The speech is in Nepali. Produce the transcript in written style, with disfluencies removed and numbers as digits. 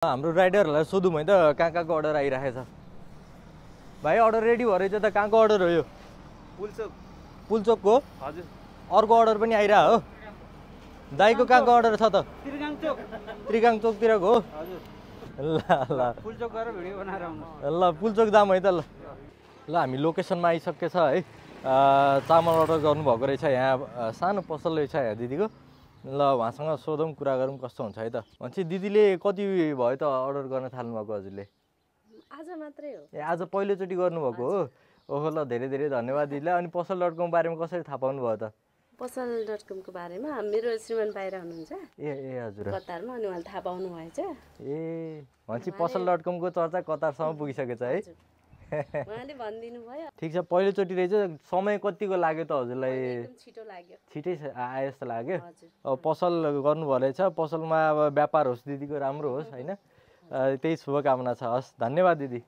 हाम्रो राइडरहरूलाई सोधौँ है त कहाँ कहाँको अर्डर आइरहेछ। भाइ अर्डर रेडी भयो रहेछ त, कहाँको अर्डर हो यो? पुलचोकको? हजुर। अर्को अर्डर पनि आइरह हो? दाइको कहाँको अर्डर छ त? त्रिगाङ चोकतिरको हो? ल ल पुलचोक गएर भिडियो बनाएर आउनु। ल पुलचोक जाम है त। ल हामी लोकेसनमा आइसकेछ है। चामल अर्डर गर्नुभएको रहेछ। यहाँ सानो पसल रहेछ यहाँ दिदीको। ल उहाँसँग सोधौँ, कुरा गरौँ कस्तो हुन्छ है त। भनेपछि दिदीले कति भयो त अर्डर गर्न थाल्नुभएको हजुरले? आज मात्रै हो। ए आज पहिलोचोटि गर्नुभएको हो? ओहो ल धेरै धेरै धन्यवाद दिदीलाई। अनि पसल.com बारेमा कसरी थाहा पाउनु भयो त? पसल.com को बारेमा मेरो श्रीमान बाहिर हुनुहुन्छ ए हजुर कतारमा, अनि उहाँले थाहा पाउनु भएछ। ए भनेपछि पसल.com को चर्चा कतारसम्म पुगिसकेछ है? उहाँले भनिदिनु भयो। ठिक छ, पहिलोचोटि रहेछ। समय कतिको लाग्यो त हजुरलाई? एकदम छिटो लाग्यो। छिटै आयो जस्तो लाग्यो। हजुर। अब पसल गर्नुभयो रहेछ। पसलमा अब व्यापार होस् दिदीको, राम्रो होस् होइन, त्यही शुभकामना छ। हस् धन्यवाद दिदी।